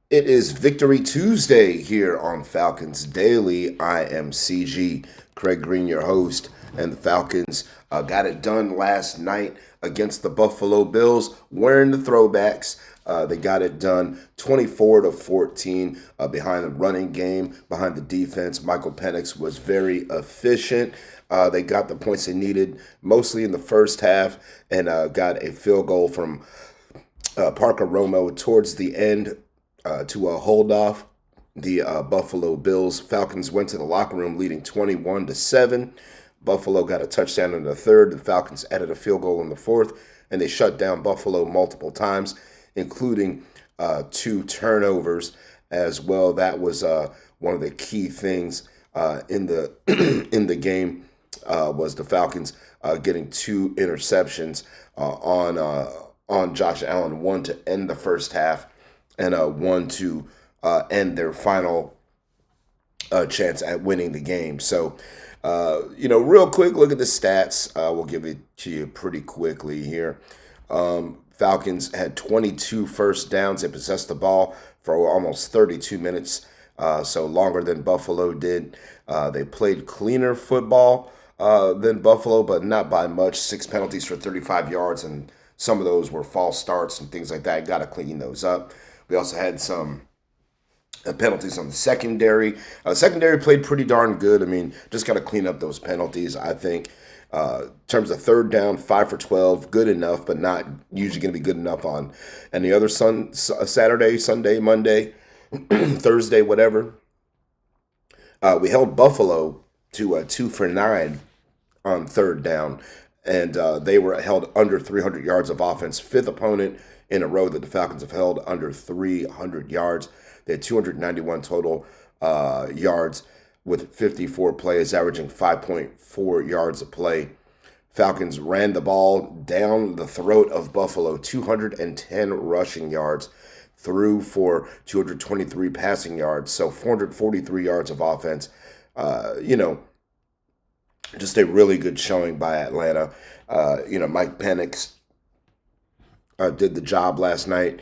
It is Victory Tuesday here on Falcons Daily. I am CG, Craig Green, your host, and the Falcons got it done last night against the Buffalo Bills, wearing the throwbacks. They got it done 24-14 behind the running game, behind the defense. Michael Penix was very efficient. They got the points they needed mostly in the first half and got a field goal from Parker Romo towards the end to hold off the Buffalo Bills. Falcons went to the locker room leading 21-7. Buffalo got a touchdown in the third. The Falcons added a field goal in the fourth, and they shut down Buffalo multiple times, including two turnovers as well. That was one of the key things in the in the game was the Falcons getting two interceptions on Josh Allen, one to end the first half and one to end their final chance at winning the game. So, real quick, look at the stats. We'll give it to you pretty quickly here. Falcons had 22 first downs. They possessed the ball for almost 32 minutes, so longer than Buffalo did. They played cleaner football than Buffalo, but not by much. 6 penalties for 35 yards, and some of those were false starts and things like that. Got to clean those up. We also had some penalties on the secondary. Secondary played pretty darn good. I mean, just got to clean up those penalties, I think. In terms of third down, 5 for 12, good enough, but not usually going to be good enough on any other Saturday, Sunday, Monday, Thursday, whatever. We held Buffalo to 2 for 9 on third down, and they were held under 300 yards of offense. Fifth opponent in a row that the Falcons have held under 300 yards. They had 291 total yards with 54 plays, averaging 5.4 yards a play. Falcons ran the ball down the throat of Buffalo, 210 rushing yards, threw for 223 passing yards, so 443 yards of offense. Just a really good showing by Atlanta. Mike Penix did the job last night.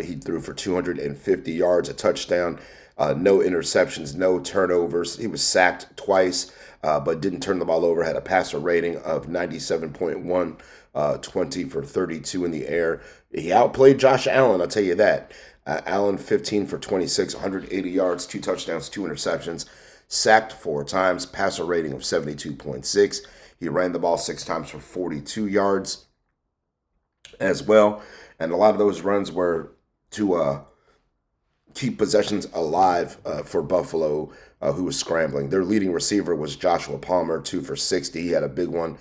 He threw for 250 yards, a touchdown, no interceptions, no turnovers. He was sacked twice, but didn't turn the ball over. Had a passer rating of 97.1, 20 for 32 in the air. He outplayed Josh Allen, I'll tell you that. Allen 15 for 26, 180 yards, 2 touchdowns, 2 interceptions. Sacked 4 times, passer rating of 72.6. He ran the ball 6 times for 42 yards as well. And a lot of those runs were to keep possessions alive for Buffalo, who was scrambling. Their leading receiver was Joshua Palmer, 2 for 60. He had a big one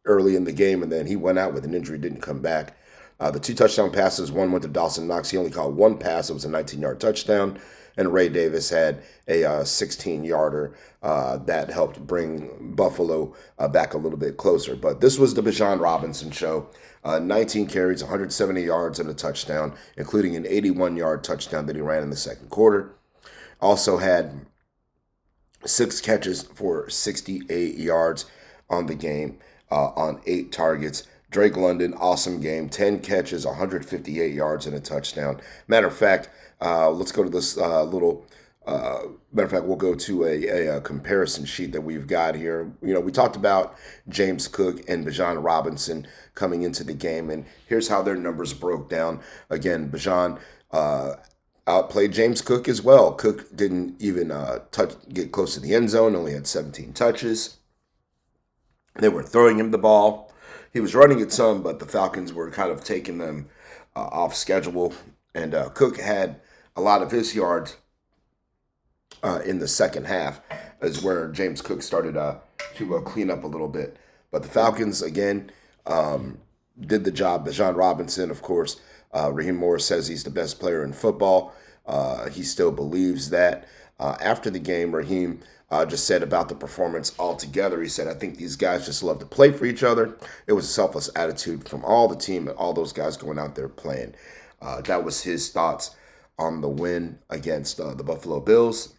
early in the game, and then he went out with an injury, didn't come back. The 2 touchdown passes, one went to Dawson Knox. He only caught 1 pass. It was a 19-yard touchdown. And Ray Davis had a 16-yarder that helped bring Buffalo back a little bit closer. But this was the Bijan Robinson show. 19 carries, 170 yards, and a touchdown, including an 81-yard touchdown that he ran in the second quarter. Also had 6 catches for 68 yards on the game on 8 targets. Drake London, awesome game. 10 catches, 158 yards, and a touchdown. Matter of fact, let's go to this little. Matter of fact, we'll go to a comparison sheet that we've got here. We talked about James Cook and Bijan Robinson coming into the game, and here's how their numbers broke down. Again, Bijan outplayed James Cook as well. Cook didn't even get close to the end zone, only had 17 touches. They were throwing him the ball. He was running it some, but the Falcons were kind of taking them off schedule. And Cook had a lot of his yards in the second half, is where James Cook started to clean up a little bit. But the Falcons, again, did the job. Bijan Robinson, of course, Raheem Morris says he's the best player in football. He still believes that. After the game, Raheem just said about the performance altogether. He said, I think these guys just love to play for each other. It was a selfless attitude from all the team and all those guys going out there playing. That was his thoughts on the win against the Buffalo Bills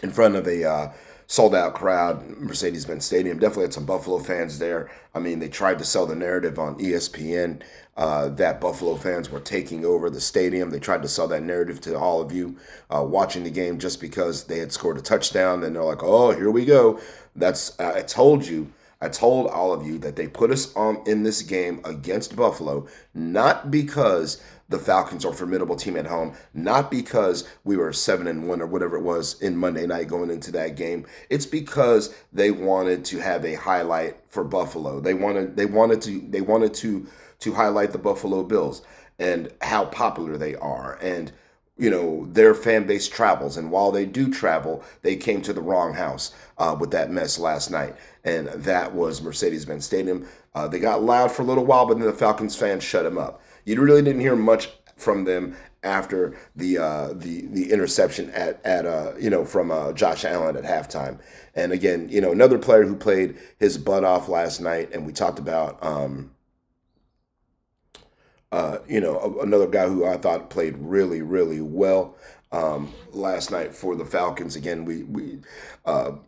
in front of a sold out crowd, Mercedes-Benz Stadium. Definitely had some Buffalo fans there. I mean, they tried to sell the narrative on ESPN that Buffalo fans were taking over the stadium. They tried to sell that narrative to all of you watching the game just because they had scored a touchdown. And they're like, oh, here we go. I told you. I told all of you that they put us on in this game against Buffalo, not because the Falcons are a formidable team at home, not because we were 7-1 or whatever it was in Monday night going into that game. It's because they wanted to have a highlight for Buffalo. They wanted to highlight the Buffalo Bills and how popular they are, and their fan base travels, and while they do travel, they came to the wrong house with that mess last night, and that was Mercedes-Benz Stadium. They got loud for a little while, but then the Falcons fans shut them up. You really didn't hear much from them after the interception from Josh Allen at halftime. And again, another player who played his butt off last night, and we talked about another guy who I thought played really, really well last night for the Falcons. Again, I'm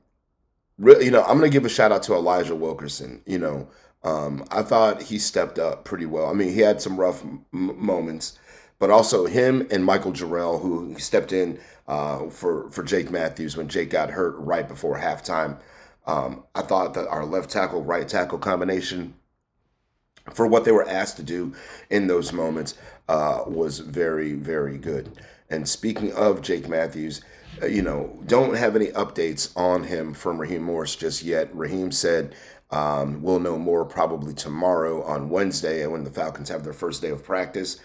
going to give a shout out to Elijah Wilkerson. I thought he stepped up pretty well. I mean, he had some rough moments, but also him and Michael Jarrell, who stepped in for Jake Matthews when Jake got hurt right before halftime. I thought that our left tackle, right tackle combination, for what they were asked to do in those moments, was very, very good. And speaking of Jake Matthews, don't have any updates on him from Raheem Morris just yet. Raheem said we'll know more probably tomorrow on Wednesday when the Falcons have their first day of practice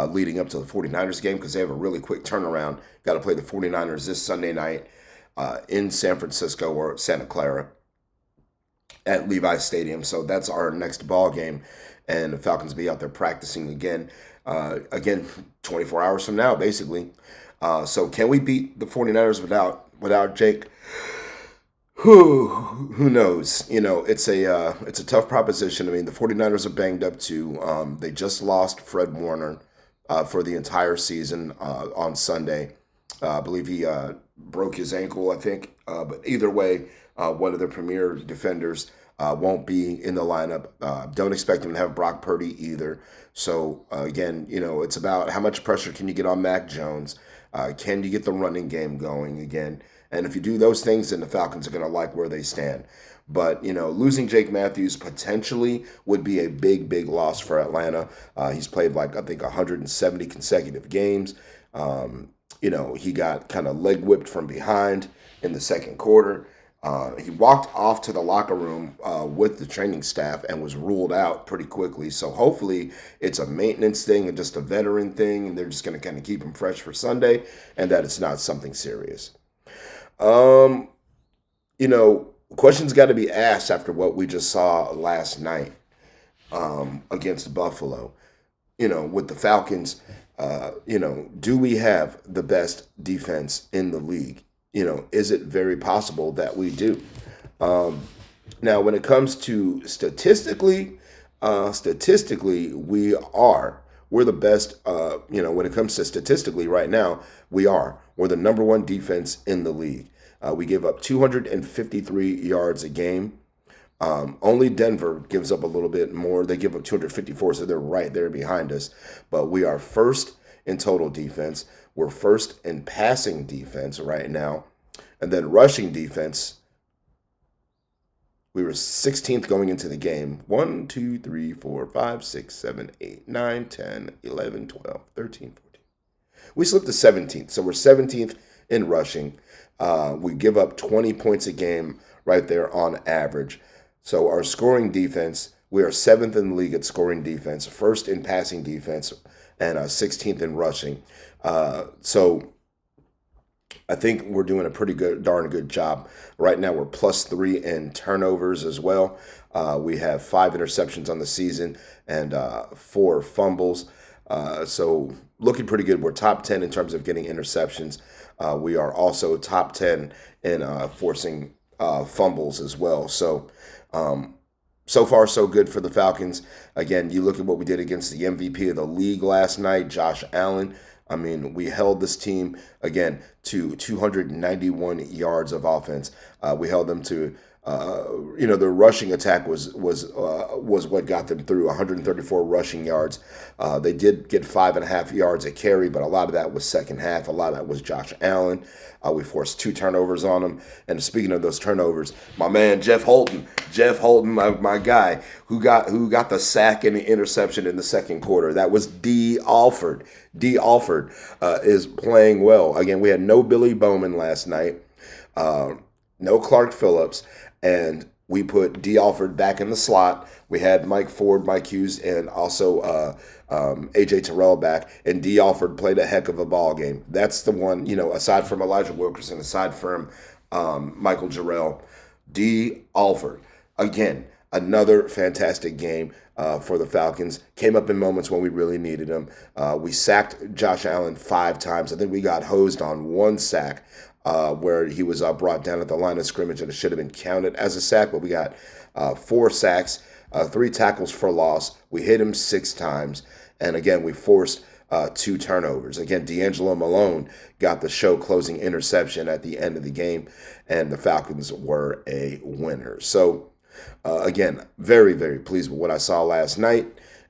leading up to the 49ers game, because they have a really quick turnaround. Got to play the 49ers this Sunday night in San Francisco or Santa Clara at Levi Stadium. So that's our next ball game, and the Falcons will be out there practicing again 24 hours from now, basically. So can we beat the 49ers without Jake? Who knows? It's a tough proposition. I mean, the 49ers are banged up too. They just lost Fred Warner for the entire season on Sunday. I believe he broke his ankle, I think. But either way, one of the premier defenders won't be in the lineup. Don't expect him to have Brock Purdy either. So, again, it's about how much pressure can you get on Mac Jones? Can you get the running game going again? And if you do those things, then the Falcons are going to like where they stand. But, losing Jake Matthews potentially would be a big, big loss for Atlanta. He's played I think 170 consecutive games. He got kind of leg whipped from behind in the second quarter. He walked off to the locker room with the training staff and was ruled out pretty quickly. So hopefully it's a maintenance thing and just a veteran thing, and they're just going to kind of keep him fresh for Sunday, and that it's not something serious. Questions got to be asked after what we just saw last night against Buffalo. With the Falcons, do we have the best defense in the league? Is it very possible that we do? Now, when it comes to statistically, we are. We're the best, when it comes to statistically right now, we are. We're the number one defense in the league. We give up 253 yards a game. Only Denver gives up a little bit more. They give up 254, so they're right there behind us. But we are first in total defense. We're first in passing defense right now. And then rushing defense, we were 16th going into the game. 1, 2, 3, 4, 5, 6, 7, 8, 9, 10, 11, 12, 13, 14. We slipped to 17th. So we're 17th in rushing. We give up 20 points a game right there on average. So our scoring defense, we are 7th in the league at scoring defense, 1st in passing defense, and 16th in rushing. So I think we're doing a darn good job. Right now we're +3 in turnovers as well. We have 5 interceptions on the season and 4 fumbles. So looking pretty good. We're top 10 in terms of getting interceptions. We are also top 10 in forcing fumbles as well. So so far, so good for the Falcons. Again, you look at what we did against the MVP of the league last night, Josh Allen. I mean, we held this team again to 291 yards of offense. We held them to, the rushing attack was what got them through 134 rushing yards. They did get 5.5 yards a carry, but a lot of that was second half. A lot of that was Josh Allen. We forced 2 turnovers on him. And speaking of those turnovers, my man Jeff Holton, my guy, who got the sack and the interception in the second quarter. That was D. Alford. D. Alford is playing well. Again, we had no Billy Bowman last night, no Clark Phillips, and we put D. Alford back in the slot. We had Mike Ford, Mike Hughes, and also A.J. Terrell back, and D. Alford played a heck of a ball game. That's the one, aside from Elijah Wilkerson, aside from Michael Jarrell, D. Alford. Again, another fantastic game for the Falcons. Came up in moments when we really needed him. We sacked Josh Allen 5 times. I think we got hosed on 1 sack where he was brought down at the line of scrimmage, and it should have been counted as a sack, but we got 4 sacks, 3 tackles for loss. We hit him 6 times, and again, we forced 2 turnovers. Again, D'Angelo Malone got the show-closing interception at the end of the game, and the Falcons were a winner. So, again, very, very pleased with what I saw last night.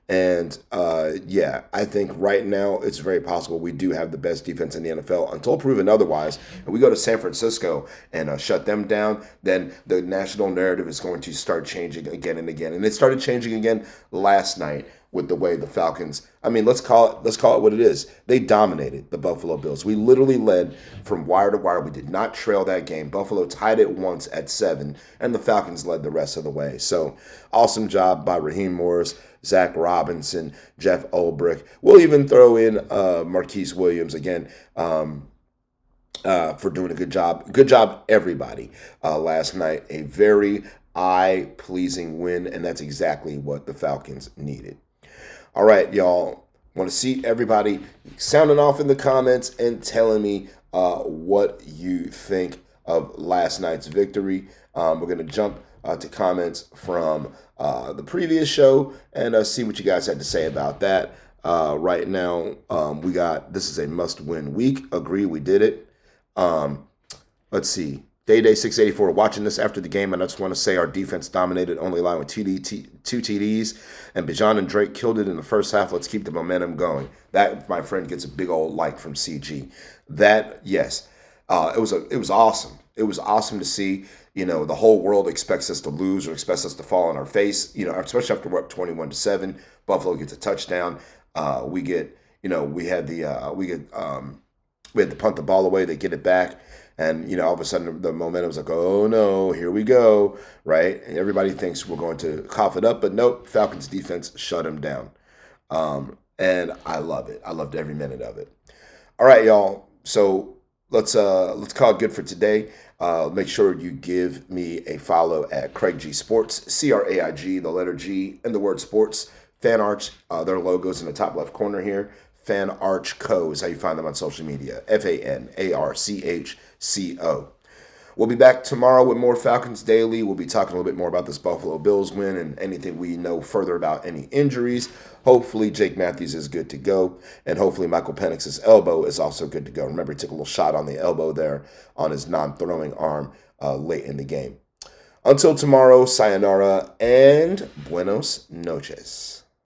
And I think right now it's very possible we do have the best defense in the NFL until proven otherwise. And we go to San Francisco and shut them down, then the national narrative is going to start changing again and again. And it started changing again last night with the way the Falcons, let's call it what it is. They dominated the Buffalo Bills. We literally led from wire to wire. We did not trail that game. Buffalo tied it once at 7, and the Falcons led the rest of the way. So awesome job by Raheem Morris, Zach Robinson, Jeff Ulbrich. We'll even throw in Marquise Williams again for doing a good job. Good job, everybody, last night. A very eye-pleasing win, and that's exactly what the Falcons needed. All right, y'all. Want to see everybody sounding off in the comments and telling me what you think of last night's victory. We're going to jump to comments from the previous show and see what you guys had to say about that. Right now, this is a must-win week. Agree, we did it. Let's see. Day 684, watching this after the game, and I just want to say our defense dominated, only allowing 2 TDs, and Bijan and Drake killed it in the first half. Let's keep the momentum going. That, my friend, gets a big old like from CG. That, yes, it was awesome. It was awesome to see. The whole world expects us to lose or expects us to fall on our face. Especially after we're up 21-7. Buffalo gets a touchdown. We had to punt the ball away. They get it back. And, all of a sudden the momentum's like, oh no, here we go, right? And everybody thinks we're going to cough it up, but nope, Falcons defense shut them down. And I love it. I loved every minute of it. All right, y'all. So let's call it good for today. Make sure you give me a follow at Craig G Sports, CRAIG, the letter G, and the word sports. Fan Arch, their logo's in the top left corner here. Fan Arch Co. is how you find them on social media. FANARCHCO. We'll be back tomorrow with more Falcons Daily. We'll be talking a little bit more about this Buffalo Bills win and anything we know further about any injuries. Hopefully Jake Matthews is good to go. And hopefully Michael Penix's elbow is also good to go. Remember, he took a little shot on the elbow there on his non-throwing arm late in the game. Until tomorrow, sayonara and buenos noches.